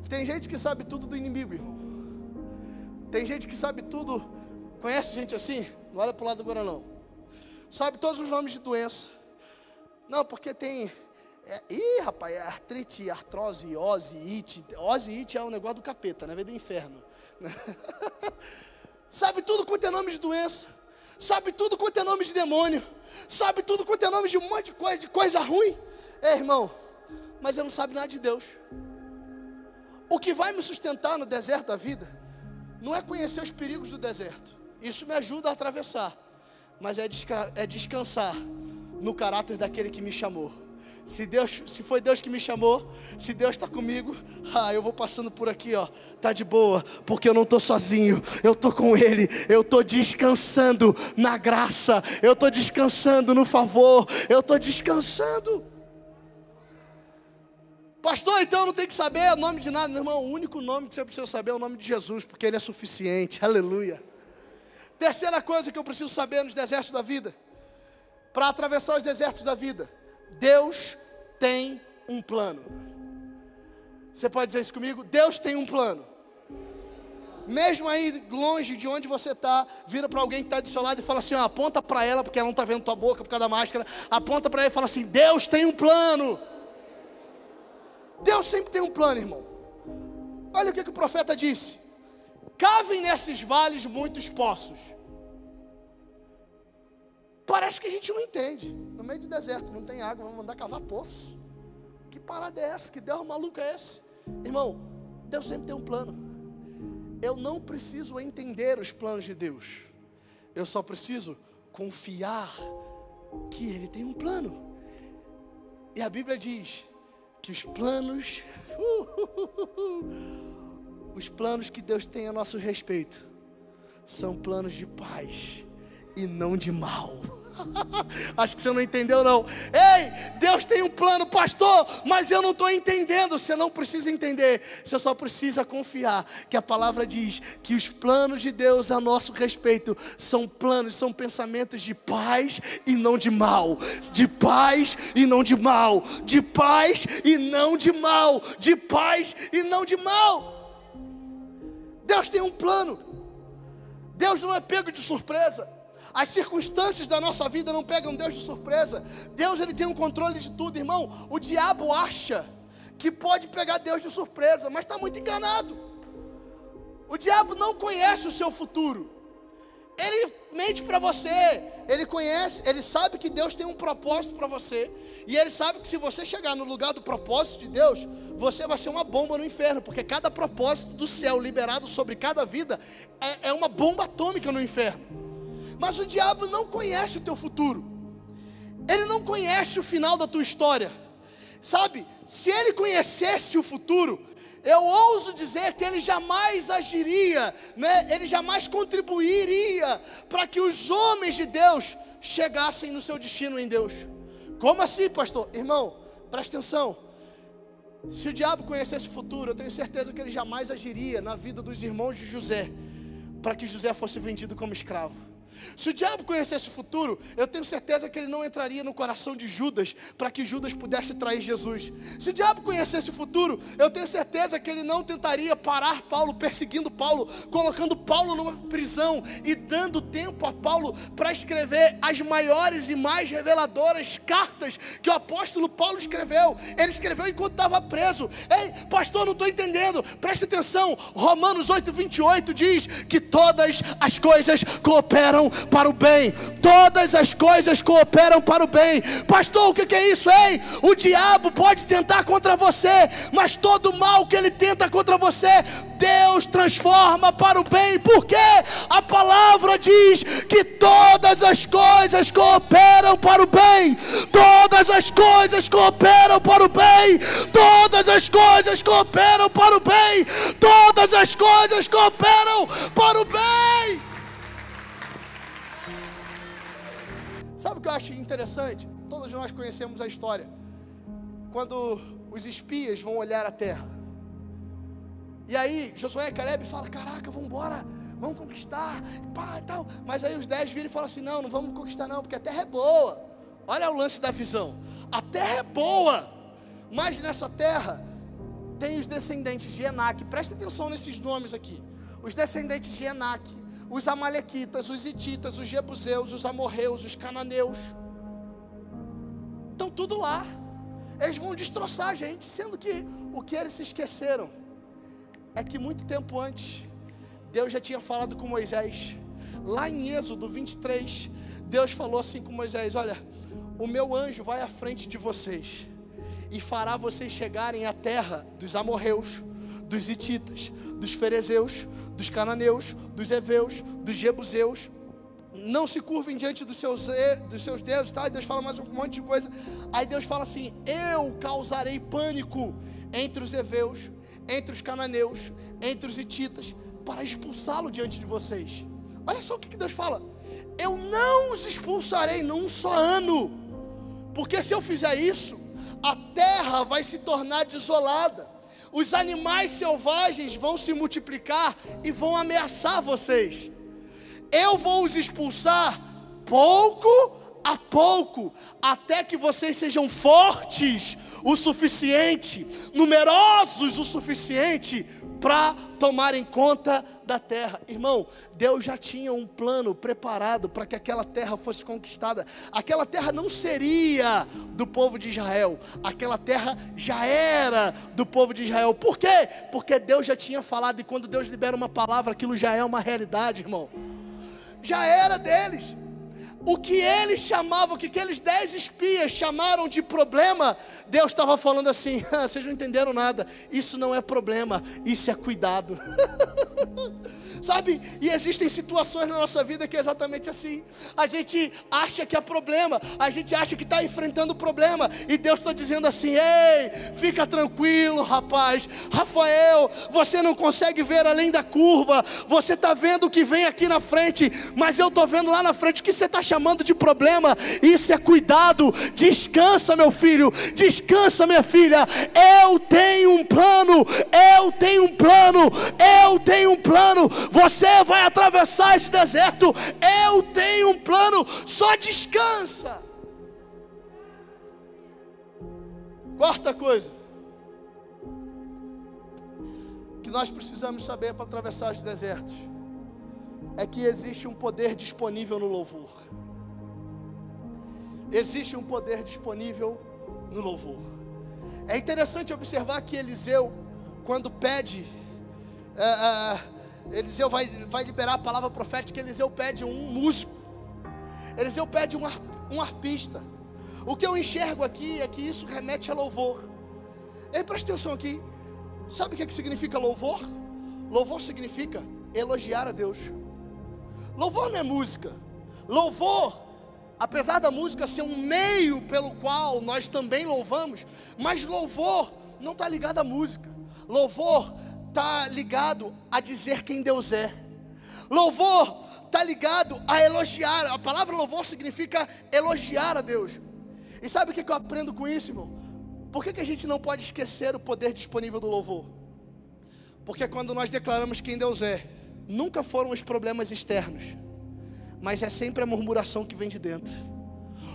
Tem gente que sabe tudo do inimigo, irmão. Tem gente que sabe tudo. Conhece gente assim? Não olha para o lado agora não. Sabe todos os nomes de doença. Não, porque tem... rapaz, é artrite, artrose, ite. Ite é um negócio do capeta, né? Vem do inferno. Sabe tudo quanto é nome de doença. Sabe tudo quanto é nome de demônio. Sabe tudo quanto é nome de um monte de coisa ruim. Irmão, mas ele não sabe nada de Deus. O que vai me sustentar no deserto da vida não é conhecer os perigos do deserto. Isso me ajuda a atravessar. Mas é descansar no caráter daquele que me chamou. Se foi Deus que me chamou, se Deus está comigo, eu vou passando por aqui, tá de boa, porque eu não estou sozinho, eu estou com Ele, eu estou descansando na graça, eu estou descansando no favor, eu estou descansando. Pastor, então eu não tenho que saber o nome de nada, meu irmão. O único nome que você precisa saber é o nome de Jesus, porque Ele é suficiente, aleluia. Terceira coisa que eu preciso saber nos desertos da vida, para atravessar os desertos da vida: Deus tem um plano. Você pode dizer isso comigo? Deus tem um plano. Mesmo aí longe de onde você está, vira para alguém que está do seu lado e fala assim, aponta para ela, porque ela não está vendo tua boca por causa da máscara. Aponta para ela e fala assim, Deus tem um plano. Deus sempre tem um plano, irmão. Olha o que o profeta disse: cavem nesses vales muitos poços. Parece que a gente não entende. No meio do deserto não tem água, vamos mandar cavar poço. Que parada é essa? Que Deus maluco é esse? Irmão, Deus sempre tem um plano. Eu não preciso entender os planos de Deus. Eu só preciso confiar que Ele tem um plano. E a Bíblia diz que os planos que Deus tem a nosso respeito são planos de paz e não de mal. Acho que você não entendeu não. Ei, Deus tem um plano, pastor, mas eu não estou entendendo. Você não precisa entender, você só precisa confiar que a palavra diz que os planos de Deus a nosso respeito são planos, são pensamentos de paz e não de mal. De paz e não de mal. De paz e não de mal. De paz e não de mal. Deus tem um plano. Deus não é pego de surpresa. As circunstâncias da nossa vida não pegam Deus de surpresa. Deus, Ele tem um controle de tudo, irmão. O diabo acha que pode pegar Deus de surpresa, mas está muito enganado. O diabo não conhece o seu futuro. Ele mente para você, ele conhece, ele sabe que Deus tem um propósito para você, e ele sabe que se você chegar no lugar do propósito de Deus, você vai ser uma bomba no inferno, porque cada propósito do céu liberado sobre cada vida é uma bomba atômica no inferno. Mas o diabo não conhece o teu futuro, ele não conhece o final da tua história, sabe? Se ele conhecesse o futuro, eu ouso dizer que ele jamais agiria, né? Ele jamais contribuiria para que os homens de Deus chegassem no seu destino em Deus. Como assim, pastor? Irmão, presta atenção. Se o diabo conhecesse o futuro, eu tenho certeza que ele jamais agiria na vida dos irmãos de José, para que José fosse vendido como escravo. Se o diabo conhecesse o futuro, eu tenho certeza que ele não entraria no coração de Judas para que Judas pudesse trair Jesus. Se o diabo conhecesse o futuro, eu tenho certeza que ele não tentaria parar Paulo, perseguindo Paulo, colocando Paulo numa prisão e dando tempo a Paulo para escrever as maiores e mais reveladoras cartas que o apóstolo Paulo escreveu. Ele escreveu enquanto estava preso. Ei, pastor, não estou entendendo, preste atenção. Romanos 8:28 diz que todas as coisas cooperam para o bem. Todas as coisas cooperam para o bem. Pastor, o que é isso? Ei, o diabo pode tentar contra você, mas todo mal que ele tenta contra você, Deus transforma para o bem, porque a palavra diz que todas as coisas cooperam para o bem. Todas as coisas cooperam para o bem. Todas as coisas cooperam para o bem. Todas as coisas cooperam para o bem. Sabe o que eu acho interessante? Todos nós conhecemos a história. Quando os espias vão olhar a terra. E aí Josué e Caleb falam, caraca, vamos embora, vamos conquistar, pá, e tal. Mas aí os 10 viram e falam assim, não vamos conquistar não, porque a terra é boa. Olha o lance da visão. A terra é boa, mas nessa terra tem os descendentes de Enaque. Presta atenção nesses nomes aqui. Os descendentes de Enaque, os amalequitas, os hititas, os jebuseus, os amorreus, os cananeus, estão tudo lá. Eles vão destroçar a gente, sendo que o que eles se esqueceram é que muito tempo antes Deus já tinha falado com Moisés. Lá em Êxodo 23, Deus falou assim com Moisés, olha, o meu anjo vai à frente de vocês e fará vocês chegarem à terra dos amorreus, dos hititas, dos ferezeus, dos cananeus, dos heveus, dos jebuseus. Não se curvem diante dos seus deuses, tá? E Deus fala mais um monte de coisa. Aí Deus fala assim, eu causarei pânico entre os heveus, entre os cananeus, entre os hititas, para expulsá-lo diante de vocês. Olha só o que Deus fala, eu não os expulsarei num só ano, porque se eu fizer isso, a terra vai se tornar desolada. Os animais selvagens vão se multiplicar e vão ameaçar vocês. Eu vou os expulsar pouco a pouco, até que vocês sejam fortes o suficiente, numerosos o suficiente para tomarem conta da terra. Irmão, Deus já tinha um plano preparado para que aquela terra fosse conquistada. Aquela terra não seria do povo de Israel, aquela terra já era do povo de Israel. Por quê? Porque Deus já tinha falado, e quando Deus libera uma palavra, aquilo já é uma realidade, irmão. Já era deles. O que eles chamavam, o que aqueles 10 espias chamaram de problema, Deus estava falando assim, vocês não entenderam nada, isso não é problema, isso é cuidado. Sabe, e existem situações na nossa vida que é exatamente assim. A gente acha que é problema, a gente acha que está enfrentando problema, e Deus está dizendo assim, ei, fica tranquilo, rapaz. Rafael, você não consegue ver além da curva, você está vendo o que vem aqui na frente, mas eu estou vendo lá na frente o que você está chamando de problema. Isso é cuidado. Descansa, meu filho, descansa, minha filha. Eu tenho um plano, eu tenho um plano, eu tenho um plano. Você vai atravessar esse deserto, eu tenho um plano, só descansa. Quarta coisa que nós precisamos saber para atravessar os desertos é que existe um poder disponível no louvor. Existe um poder disponível no louvor. É interessante observar que Eliseu, quando pede Eliseu vai liberar a palavra profética. Eliseu pede um músico. Eliseu pede um arpista. O que eu enxergo aqui é que isso remete a louvor. E presta atenção aqui. Sabe o que significa louvor? Louvor significa elogiar a Deus. Louvor não é música. Louvor, apesar da música ser um meio pelo qual nós também louvamos, mas louvor não está ligado à música. Louvor está ligado a dizer quem Deus é. Louvor está ligado a elogiar. A palavra louvor significa elogiar a Deus. E sabe o que eu aprendo com isso, irmão? Por que a gente não pode esquecer o poder disponível do louvor? Porque quando nós declaramos quem Deus é, nunca foram os problemas externos, mas é sempre a murmuração que vem de dentro.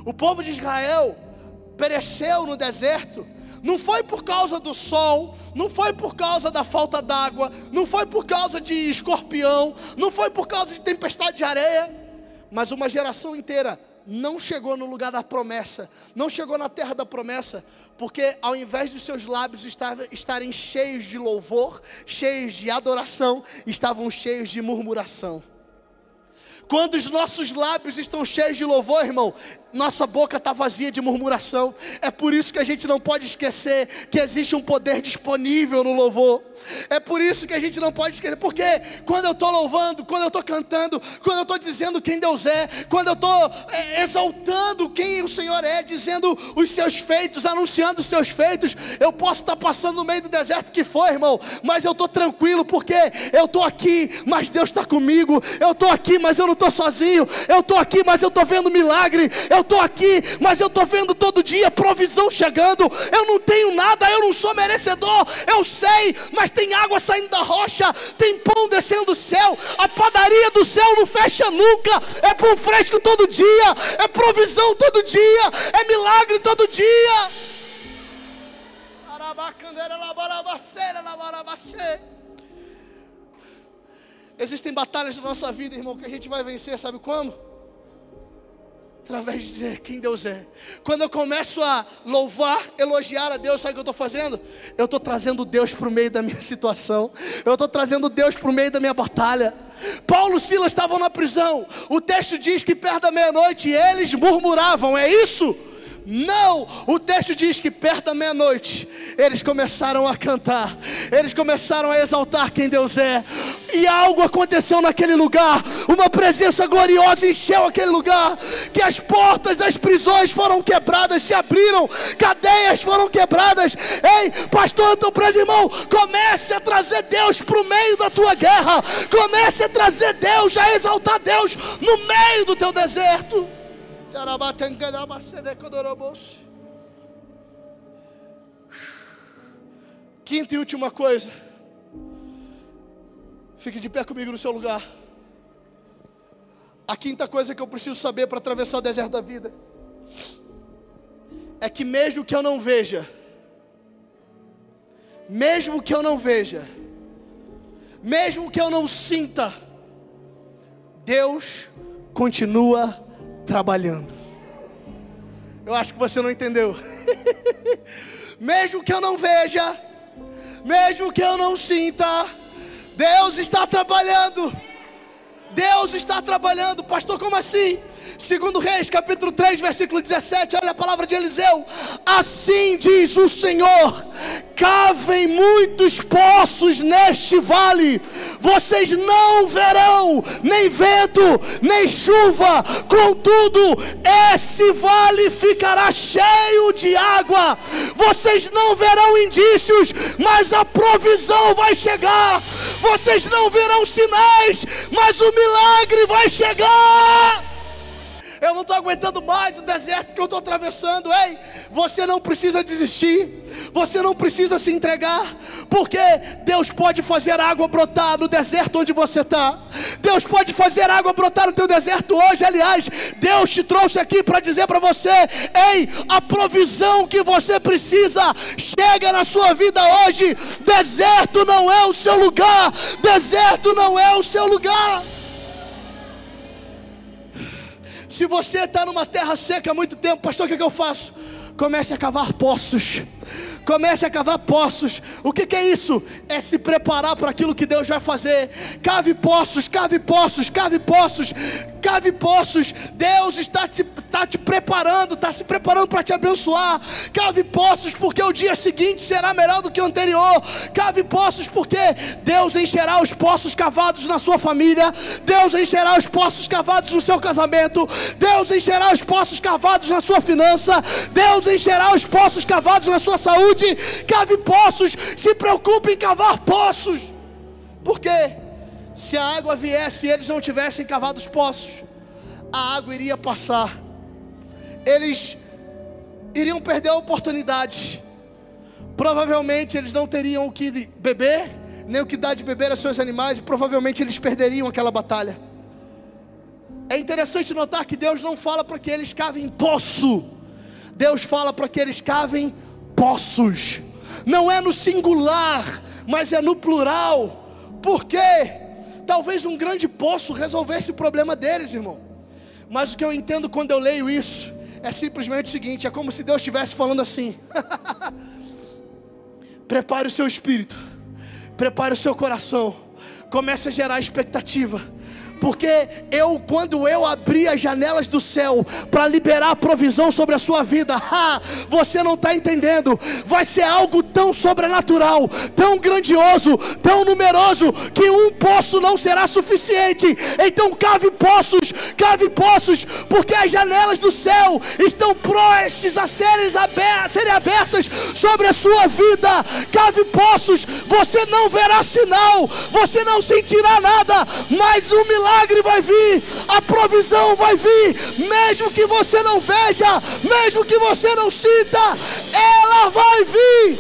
O povo de Israel pereceu no deserto, não foi por causa do sol, não foi por causa da falta d'água, não foi por causa de escorpião, não foi por causa de tempestade de areia, mas uma geração inteira não chegou no lugar da promessa, não chegou na terra da promessa, porque ao invés dos seus lábios estarem cheios de louvor, cheios de adoração, estavam cheios de murmuração. Quando os nossos lábios estão cheios de louvor, irmão, nossa boca está vazia de murmuração. É por isso que a gente não pode esquecer que existe um poder disponível no louvor. É por isso que a gente não pode esquecer, porque quando eu estou louvando, quando eu estou cantando, quando eu estou dizendo quem Deus é, quando eu estou exaltando quem o Senhor é, dizendo os seus feitos, anunciando os seus feitos, eu posso estar passando no meio do deserto que for, irmão, mas eu estou tranquilo, porque eu estou aqui, mas Deus está comigo. Eu estou aqui, mas eu não estou sozinho. Eu estou aqui, mas eu estou vendo milagre. Eu estou aqui, mas eu estou vendo todo dia provisão chegando. Eu não tenho nada, eu não sou merecedor, eu sei, mas tem água saindo da rocha, tem pão descendo do céu. A padaria do céu não fecha nunca. É pão fresco todo dia, é provisão todo dia, é milagre todo dia. Existem batalhas na nossa vida, irmão, que a gente vai vencer, sabe como? Através de dizer quem Deus é. Quando eu começo a louvar, elogiar a Deus, sabe o que eu estou fazendo? Eu estou trazendo Deus para o meio da minha situação. Eu estou trazendo Deus para o meio da minha batalha. Paulo e Silas estavam na prisão. O texto diz que perto da meia-noite eles murmuravam, é isso? Não, o texto diz que perto da meia-noite eles começaram a cantar, eles começaram a exaltar quem Deus é, e algo aconteceu naquele lugar, uma presença gloriosa encheu aquele lugar, que as portas das prisões foram quebradas, se abriram, cadeias foram quebradas. Ei, pastor, eu estou preso, irmão, comece a trazer Deus para o meio da tua guerra, comece a trazer Deus, a exaltar Deus no meio do teu deserto. Quinta e última coisa, fique de pé comigo no seu lugar. A quinta coisa que eu preciso saber para atravessar o deserto da vida é que mesmo que eu não veja, mesmo que eu não veja, mesmo que eu não sinta, Deus continua trabalhando. Eu acho que você não entendeu. Mesmo que eu não veja, mesmo que eu não sinta, Deus está trabalhando. Deus está trabalhando. Pastor, como assim? 2 Reis, capítulo 3, versículo 17, olha a palavra de Eliseu. Assim diz o Senhor: cavem muitos poços neste vale, vocês não verão nem vento, nem chuva, contudo, esse vale ficará cheio de água. Vocês não verão indícios, mas a provisão vai chegar. Vocês não verão sinais, mas o milagre vai chegar. Eu não estou aguentando mais o deserto que eu estou atravessando. Ei, você não precisa desistir, você não precisa se entregar, porque Deus pode fazer água brotar no deserto onde você está. Deus pode fazer água brotar no teu deserto hoje. Aliás, Deus te trouxe aqui para dizer para você: ei, a provisão que você precisa chega na sua vida hoje. Deserto não é o seu lugar, deserto não é o seu lugar. Se você está numa terra seca há muito tempo, pastor, o que eu faço? Comece a cavar poços. Comece a cavar poços. O que é isso? É se preparar para aquilo que Deus vai fazer. Cave poços, cave poços, cave poços, cave poços. Deus está te preparando, está se preparando para te abençoar. Cave poços, porque o dia seguinte será melhor do que o anterior. Cave poços, porque Deus encherá os poços cavados na sua família. Deus encherá os poços cavados no seu casamento. Deus encherá os poços cavados na sua finança. Deus encherá os poços cavados na sua saúde. Cave poços, se preocupe em cavar poços. Porque se a água viesse e eles não tivessem cavado os poços, a água iria passar. Eles iriam perder a oportunidade. Provavelmente eles não teriam o que beber, nem o que dar de beber a seus animais, e provavelmente eles perderiam aquela batalha. É interessante notar que Deus não fala para que eles cavem poço. Deus fala para que eles cavem poços. Não é no singular, mas é no plural. Porque talvez um grande poço resolvesse o problema deles, irmão. Mas o que eu entendo quando eu leio isso é simplesmente o seguinte: é como se Deus estivesse falando assim: prepare o seu espírito, prepare o seu coração, comece a gerar expectativa. Porque quando eu abrir as janelas do céu para liberar a provisão sobre a sua vida, você não está entendendo, vai ser algo tão sobrenatural, tão grandioso, tão numeroso, que um poço não será suficiente. Então cave poços, porque as janelas do céu estão prestes a serem abertas sobre a sua vida. Cave poços, você não verá sinal, você não sentirá nada, mas o milagre vai vir, a provisão vai vir, mesmo que você não veja, mesmo que você não sinta, ela vai vir.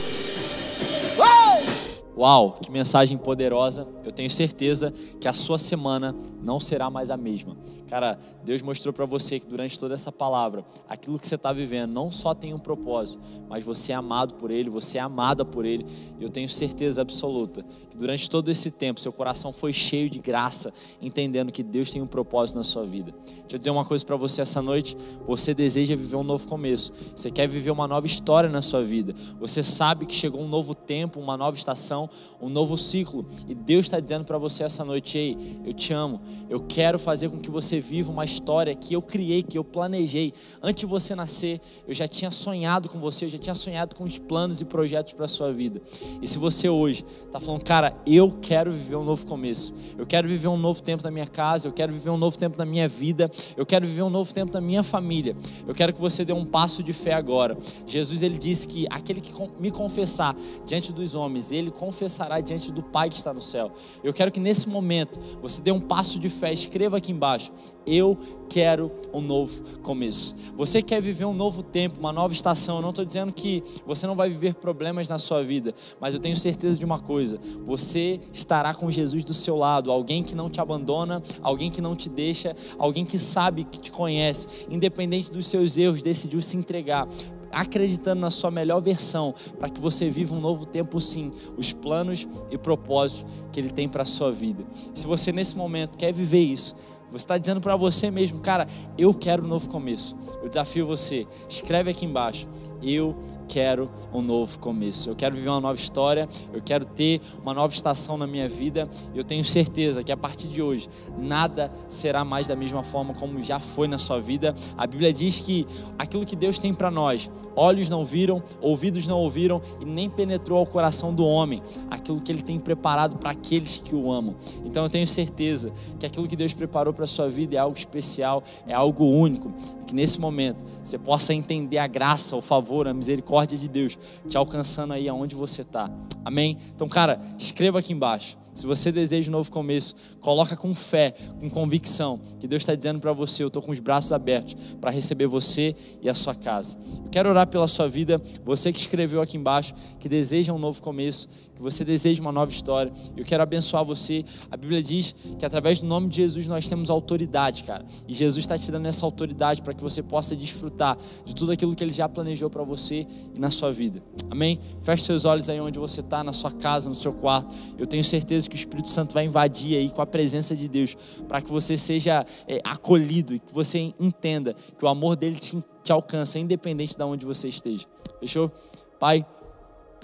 Uau, que mensagem poderosa. Eu tenho certeza que a sua semana não será mais a mesma. Cara, Deus mostrou para você que durante toda essa palavra, aquilo que você está vivendo não só tem um propósito, mas você é amado por Ele, você é amada por Ele. E eu tenho certeza absoluta que durante todo esse tempo, seu coração foi cheio de graça, entendendo que Deus tem um propósito na sua vida. Deixa eu dizer uma coisa para você essa noite: você deseja viver um novo começo, você quer viver uma nova história na sua vida, você sabe que chegou um novo tempo, uma nova estação, um novo ciclo, e Deus está dizendo para você essa noite: ei, eu te amo, eu quero fazer com que você viva uma história que eu criei, que eu planejei. Antes de você nascer, eu já tinha sonhado com você, eu já tinha sonhado com os planos e projetos para a sua vida. E se você hoje está falando: cara, eu quero viver um novo começo, eu quero viver um novo tempo na minha casa, eu quero viver um novo tempo na minha vida, eu quero viver um novo tempo na minha família, eu quero que você dê um passo de fé agora. Jesus, ele disse que aquele que me confessar diante dos homens, ele confessará diante do Pai que está no céu. Eu quero que nesse momento você dê um passo de fé. Escreva aqui embaixo: eu quero um novo começo. Você quer viver um novo tempo, uma nova estação. Eu não estou dizendo que você não vai viver problemas na sua vida, mas eu tenho certeza de uma coisa: você estará com Jesus do seu lado, alguém que não te abandona, alguém que não te deixa, alguém que sabe, que te conhece, independente dos seus erros, decidiu se entregar, acreditando na sua melhor versão, para que você viva um novo tempo, sim, os planos e propósitos que Ele tem para a sua vida. Se você nesse momento quer viver isso, você está dizendo para você mesmo: cara, eu quero um novo começo. Eu desafio você, escreve aqui embaixo: eu quero um novo começo, eu quero viver uma nova história, eu quero ter uma nova estação na minha vida. Eu tenho certeza que a partir de hoje nada será mais da mesma forma como já foi na sua vida. A Bíblia diz que aquilo que Deus tem para nós, olhos não viram, ouvidos não ouviram e nem penetrou ao coração do homem, aquilo que Ele tem preparado para aqueles que o amam. Então eu tenho certeza que aquilo que Deus preparou para a sua vida é algo especial, é algo único, e que nesse momento você possa entender a graça, o favor, a misericórdia de Deus te alcançando aí aonde você está. Amém? Então, cara, escreva aqui embaixo: se você deseja um novo começo, coloca com fé, com convicção, que Deus está dizendo para você: eu estou com os braços abertos para receber você e a sua casa. Eu quero orar pela sua vida, você que escreveu aqui embaixo, que deseja um novo começo, que você deseja uma nova história. Eu quero abençoar você. A Bíblia diz que através do nome de Jesus nós temos autoridade, cara. E Jesus está te dando essa autoridade para que você possa desfrutar de tudo aquilo que Ele já planejou para você e na sua vida. Amém? Feche seus olhos aí onde você está, na sua casa, no seu quarto. Eu tenho certeza certeza que o Espírito Santo vai invadir aí com a presença de Deus, para que você seja acolhido e que você entenda que o amor dele te alcança, independente de onde você esteja. Fechou? Pai,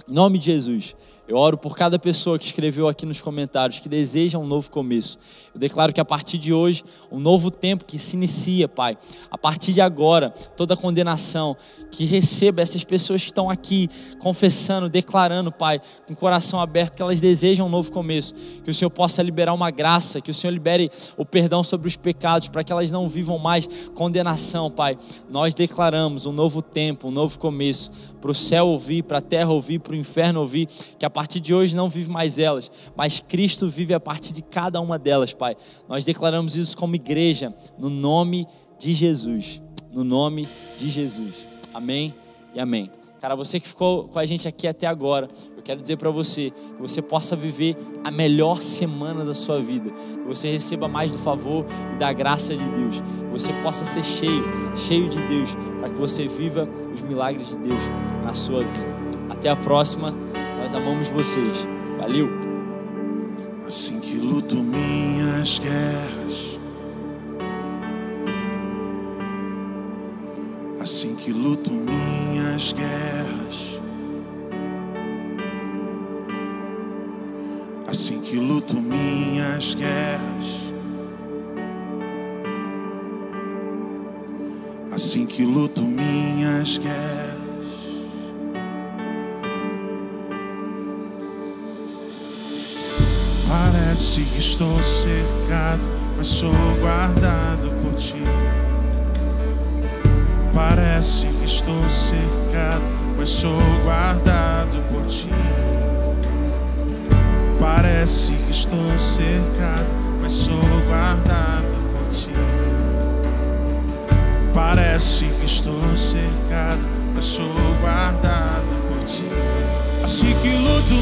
em nome de Jesus, eu oro por cada pessoa que escreveu aqui nos comentários que deseja um novo começo. Eu declaro que a partir de hoje, um novo tempo que se inicia, Pai. A partir de agora, toda condenação que receba essas pessoas que estão aqui confessando, declarando, Pai, com o coração aberto, que elas desejam um novo começo. Que o Senhor possa liberar uma graça, que o Senhor libere o perdão sobre os pecados, para que elas não vivam mais condenação, Pai. Nós declaramos um novo tempo, um novo começo, para o céu ouvir, para a terra ouvir, para o inferno ouvir, que a partir de hoje não vive mais elas, mas Cristo vive a partir de cada uma delas, Pai. Nós declaramos isso como igreja, no nome de Jesus. No nome de Jesus. Amém e amém. Cara, você que ficou com a gente aqui até agora, eu quero dizer para você que você possa viver a melhor semana da sua vida, que você receba mais do favor e da graça de Deus, que você possa ser cheio de Deus, para que você viva os milagres de Deus na sua vida. Até a próxima, nós amamos vocês. Valeu! Assim que luto minhas guerras, assim que luto minhas guerras, assim que luto minhas guerras, assim que luto minhas guerras. Parece que estou cercado, mas sou guardado por ti. Parece que estou cercado, mas sou guardado por ti. Parece que estou cercado, mas sou guardado por ti. Parece que estou cercado, mas sou guardado por ti. Assim que luto